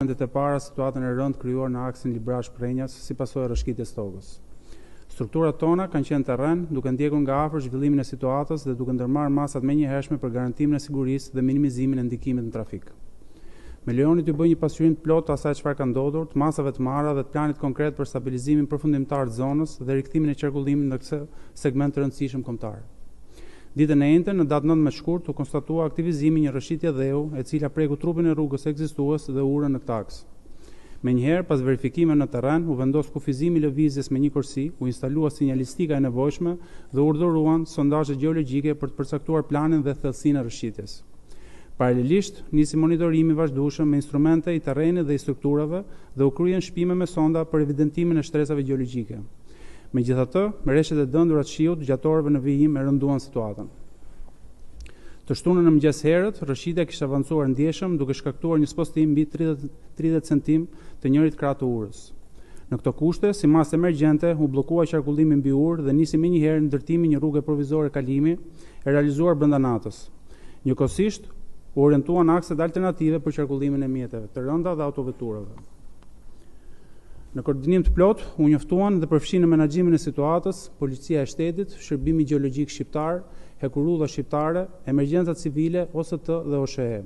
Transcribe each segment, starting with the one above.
momentet e para situatën e rëndë krijuar në aksin Librash-Prenjas si pasojë e rrëshqitjes tokës. Strukturat tona kanë qenë terren, duke ndjekur nga afër zhvillimin e situatës dhe duke ndërmarrë masat menjëhershme për garantimin e sigurisë dhe minimizimin e ndikimit në trafik. Me lejoni t'ju bëj një pasqyrim të plotë të asaj çfarë ka ndodhur, të masave të marra dhe të planit konkret për stabilizimin përfundimtar të zonës dhe rikthimin e qarkullimit në këtë segment të rëndësishëm kombëtar. Ditën e njëjtën, në datë 19 shkurt, u konstatua aktivizimi një rrëshqitje dheu, e cila preku trupin e rrugës ekzistues dhe urën në këtë aks. Menjëherë, pas verifikimeve në terren, u vendos kufizimi i lëvizjes me një kursi, u instalua sinjalistika e nevojshme dhe urdhëruan sondazhe gjeologjike për të përcaktuar planin dhe thellësinë e rrëshqitjes. Paralelisht, nisi monitorimi vazhdueshëm me instrumente i terrenit dhe i strukturave dhe u kryen shpime me sonda për evidentimin e shtresave gjeologjike. Megjithatë, rreshtet e dëndura të shiut gjatorëve në vijim e rënduan situatën. Të shtunën në mëngjes herët, rrëshqitja kishte avancuar ndjeshëm duke shkaktuar një spostim mbi 30 cm të njëjtit krah të urës. Në këto kushte, si masë emergjente, u bllokua qarkullimi mbi urë dhe nisi menjëherë ndërtimi një rrugë provizore kalimi e realizuar brenda natës. Njëkohësisht, u orientuan akset alternative për qarkullimin e mjeteve të rënda dhe autoveturave. Në koordinim të plot, u njoftuan dhe përfshin në menaxhimin e situatës, Policia e Shtetit, Shërbimi Gjeologjik Shqiptar, Hekurudha Shqiptare, Emergjencat Civile, OST dhe OSHE.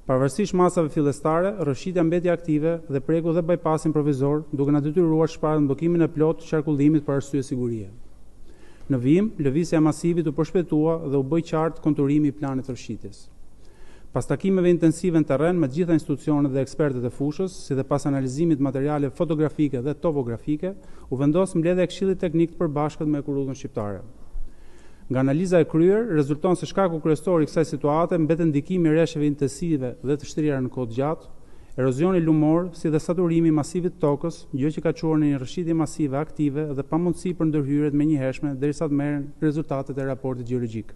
Pavarësisht masave fillestare, rrëshqitja mbeti aktive dhe preku dhe bypassin provizor, duke na detyruar shpallën bllokimin e plot të qarkullimit për arsye sigurie. Në vijim, lëvizja e masivit u përshpejtua dhe u bë qartë konturimi i planit të rrëshqitjes. Pas takimeve intensive në terren me të gjitha institucionet dhe ekspertët e fushës, si dhe pas analizimit materiale fotografike dhe topografike, u vendos mbledhja e Këshillit Teknik të Përbashkët me Hekurudhën Shqiptare. Nga analiza e kryer, rezulton se shkaku kryesor i kësaj situate mbetet ndikimi i rreshjeve intensive dhe të shtrirura në kohë gjatë, erozioni lumor, si dhe saturimi i masivit të tokës, gjë që ka çuar në një rrëshqitje masive aktive dhe pamundësi për ndërhyrjet menjëhershme derisa të merren rezultatet e raportit gjeologjik.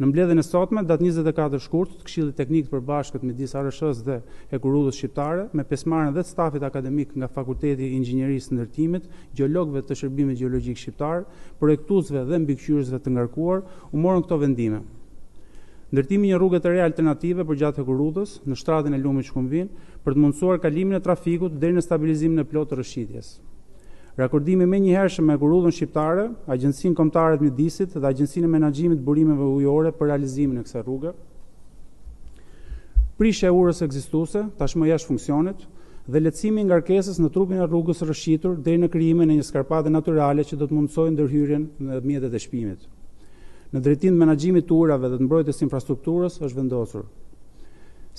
Në mbledhjen e sotme, datë 24 shkurt, të Këshillit Teknik të Përbashkët midis ARSH-s dhe Hekurudhës Shqiptare, me pjesëmarrjen dhe të stafit akademik nga Fakulteti i Inxhinierisë Ndërtimit, gjeologëve të Shërbimit Gjeologjik Shqiptar, projektuesve dhe mbikëqyrësve të ngarkuar, u morën këto vendime. Ndërtimi një rrugë të re alternative përgjatë Hekurudhës, në shtratin e Lumit Shkumbin, për të mundësuar kalimin e trafikut deri në stabilizimin e plotë të rrëshqitjes. Rakordimi menjëhershëm me Hekurudhën Shqiptare, Agjencinë Kombëtare të Mjedisit dhe Agjencinë e Menaxhimit të Burimeve Ujore për realizimin e kësaj rruge. Prishja e urës ekzistuese, tashmë jashtë funksionit, dhe lehtësimi i ngarkesës në trupin e rrugës së rrëshqitur deri në krijimin e një skarpate natyrale që do të mundsojë ndërhyrjen në mjetet e shpimit. Në drejtim të menaxhimit të urave dhe të mbrojtjes së infrastrukturës është vendosur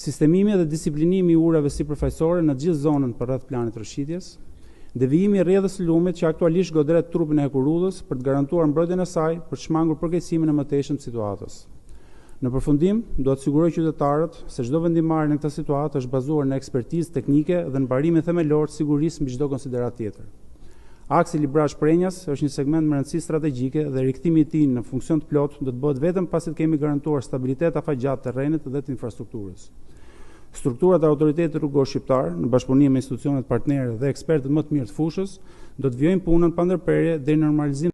sistemimi dhe disiplinimi i urave sipërfaqësore në gjithë zonën përreth planit të rrëshqitjes, devijimi i rrjedhës së lumit që aktualisht godret trupin e Hekurudhës për të garantuar mbrojtjen e saj për të shmangur përkeqësimin e mëtejshëm të situatës. Në përfundim, do të siguroj qytetarët se çdo vendimmarrje në këtë situatë është bazuar në ekspertizë teknike dhe në barimin themelor të sigurisë mbi çdo konsiderat tjetër. Aksi Librash-Prenjas është një segment me rëndësi strategjike dhe rikthimi i tij në funksion të plotë do të bëhet vetëm pasi të kemi garantuar stabilitet afaqgjatë terrenit dhe të infrastrukturës. Strukturat e autoritetit rrugor shqiptar, në bashkëpunim me institucionet partnere dhe ekspertët më të mirë të fushës, do të vijojnë punën pa ndërprerje deri në normalizim